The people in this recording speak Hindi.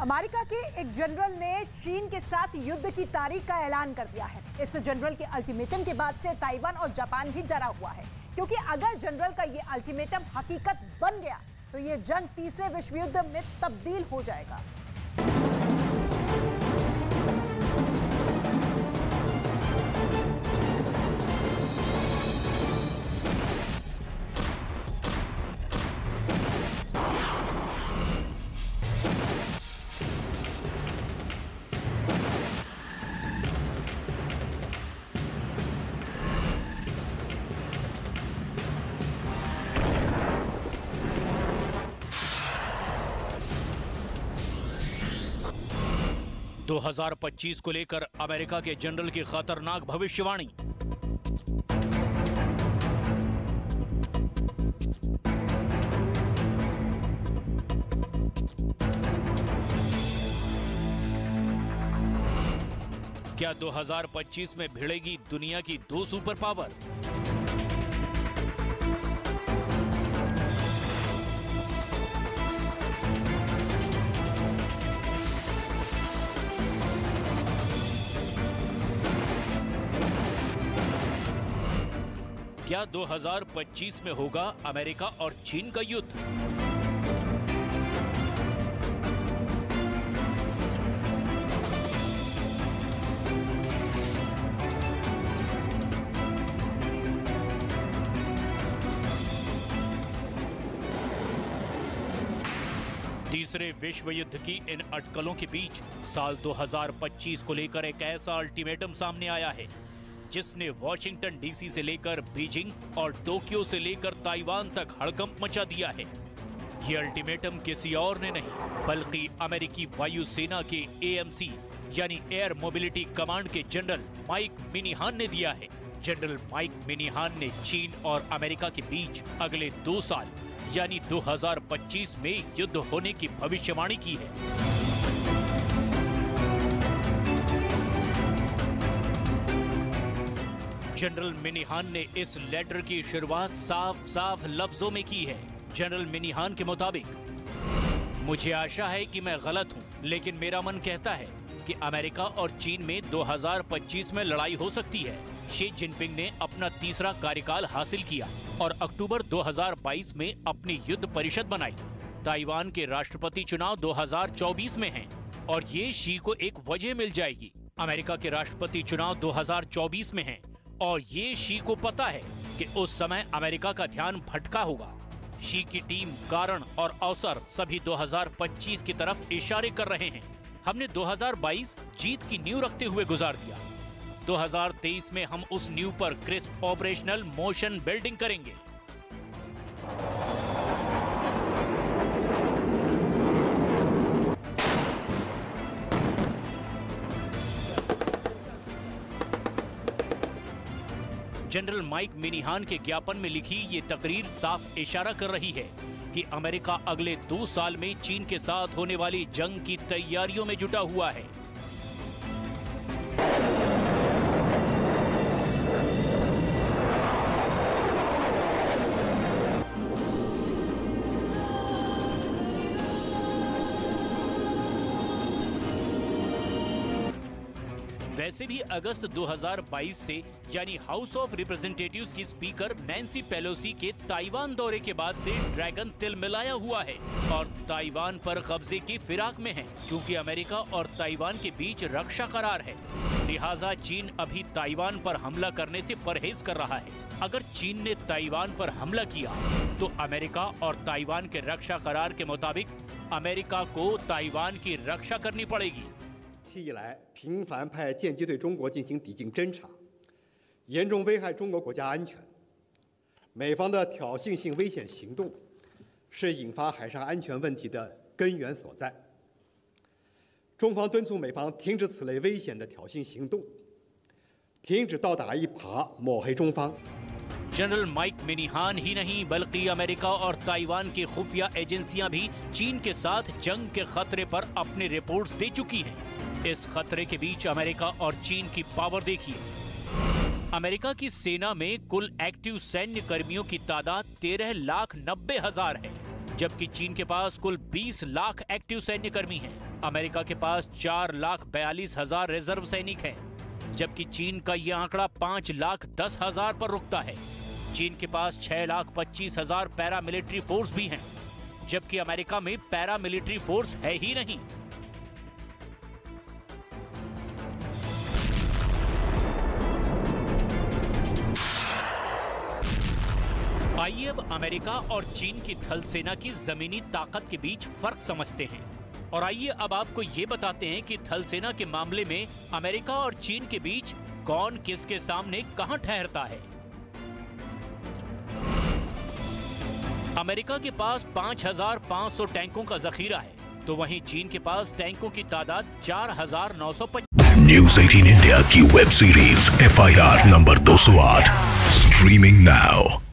अमेरिका के एक जनरल ने चीन के साथ युद्ध की तारीख का ऐलान कर दिया है। इस जनरल के अल्टीमेटम के बाद से ताइवान और जापान भी डरा हुआ है, क्योंकि अगर जनरल का ये अल्टीमेटम हकीकत बन गया तो ये जंग तीसरे विश्व युद्ध में तब्दील हो जाएगा। 2025 को लेकर अमेरिका के जनरल की खतरनाक भविष्यवाणी। क्या 2025 में भिड़ेगी दुनिया की दो सुपर पावर? क्या 2025 में होगा अमेरिका और चीन का युद्ध? तीसरे विश्व युद्ध की इन अटकलों के बीच साल 2025 को लेकर एक ऐसा अल्टीमेटम सामने आया है जिसने वॉशिंगटन डीसी से लेकर बीजिंग और टोक्यो से लेकर ताइवान तक हड़कंप मचा दिया है। ये अल्टीमेटम किसी और ने नहीं बल्कि अमेरिकी वायुसेना के एएमसी यानी एयर मोबिलिटी कमांड के जनरल माइक मिनीहान ने दिया है। जनरल माइक मिनीहान ने चीन और अमेरिका के बीच अगले 2 साल यानी 2025 में युद्ध होने की भविष्यवाणी की है। जनरल मिनीहान ने इस लेटर की शुरुआत साफ साफ लफ्जों में की है। जनरल मिनीहान के मुताबिक, मुझे आशा है कि मैं गलत हूं, लेकिन मेरा मन कहता है कि अमेरिका और चीन में 2025 में लड़ाई हो सकती है। शी जिनपिंग ने अपना तीसरा कार्यकाल हासिल किया और अक्टूबर 2022 में अपनी युद्ध परिषद बनाई। ताइवान के राष्ट्रपति चुनाव 2024 में हैं और ये शी को एक वजह मिल जाएगी। अमेरिका के राष्ट्रपति चुनाव 2024 में हैं और ये शी को पता है कि उस समय अमेरिका का ध्यान भटका होगा। शी की टीम कारण और अवसर सभी 2025 की तरफ इशारे कर रहे हैं। हमने 2022 जीत की नींव रखते हुए गुजार दिया। 2023 में हम उस नींव पर क्रिस्प ऑपरेशनल मोशन बिल्डिंग करेंगे। जनरल माइक मिनीहान के ज्ञापन में लिखी ये तकरीर साफ इशारा कर रही है कि अमेरिका अगले 2 साल में चीन के साथ होने वाली जंग की तैयारियों में जुटा हुआ है। वैसे भी अगस्त 2022 से यानी हाउस ऑफ रिप्रेजेंटेटिव्स की स्पीकर नैन्सी पेलोसी के ताइवान दौरे के बाद से ड्रैगन तिलमिलाया हुआ है और ताइवान पर कब्जे की फिराक में है। चूंकि अमेरिका और ताइवान के बीच रक्षा करार है, लिहाजा चीन अभी ताइवान पर हमला करने से परहेज कर रहा है। अगर चीन ने ताइवान पर हमला किया तो अमेरिका और ताइवान के रक्षा करार के मुताबिक अमेरिका को ताइवान की रक्षा करनी पड़ेगी। 以来频繁派舰机对中国进行抵近侦察，严重危害中国国家安全。美方的挑衅性危险行动是引发海上安全问题的根源所在。中方敦促美方停止此类危险的挑衅行动，停止倒打一耙抹黑中方。 जनरल माइक मिनीहान ही नहीं बल्कि अमेरिका और ताइवान की खुफिया एजेंसियां भी चीन के साथ जंग के खतरे पर अपनी रिपोर्ट्स दे चुकी हैं। इस खतरे के बीच अमेरिका और चीन की पावर देखिए। अमेरिका की सेना में कुल एक्टिव सैन्य कर्मियों की तादाद 13,90,000 है। जबकि चीन के पास कुल 20 लाख एक्टिव सैन्य कर्मी हैं। अमेरिका के पास 4,42,000 रिजर्व सैनिक हैं, जबकि चीन का यह आंकड़ा 5,10,000 पर रुकता है। चीन के पास 6,25,000 पैरामिलिट्री फोर्स भी हैं, जबकि अमेरिका में पैरामिलिट्री फोर्स है ही नहीं। आइए अब अमेरिका और चीन की थल सेना की जमीनी ताकत के बीच फर्क समझते हैं। और आइए अब आपको ये बताते हैं कि थल सेना के मामले में अमेरिका और चीन के बीच कौन किसके सामने कहां ठहरता है। अमेरिका के पास 5,500 टैंकों का जखीरा है, तो वहीं चीन के पास टैंकों की तादाद 4,950। न्यूज़ 18 इंडिया की web series FIR number 208 streaming now.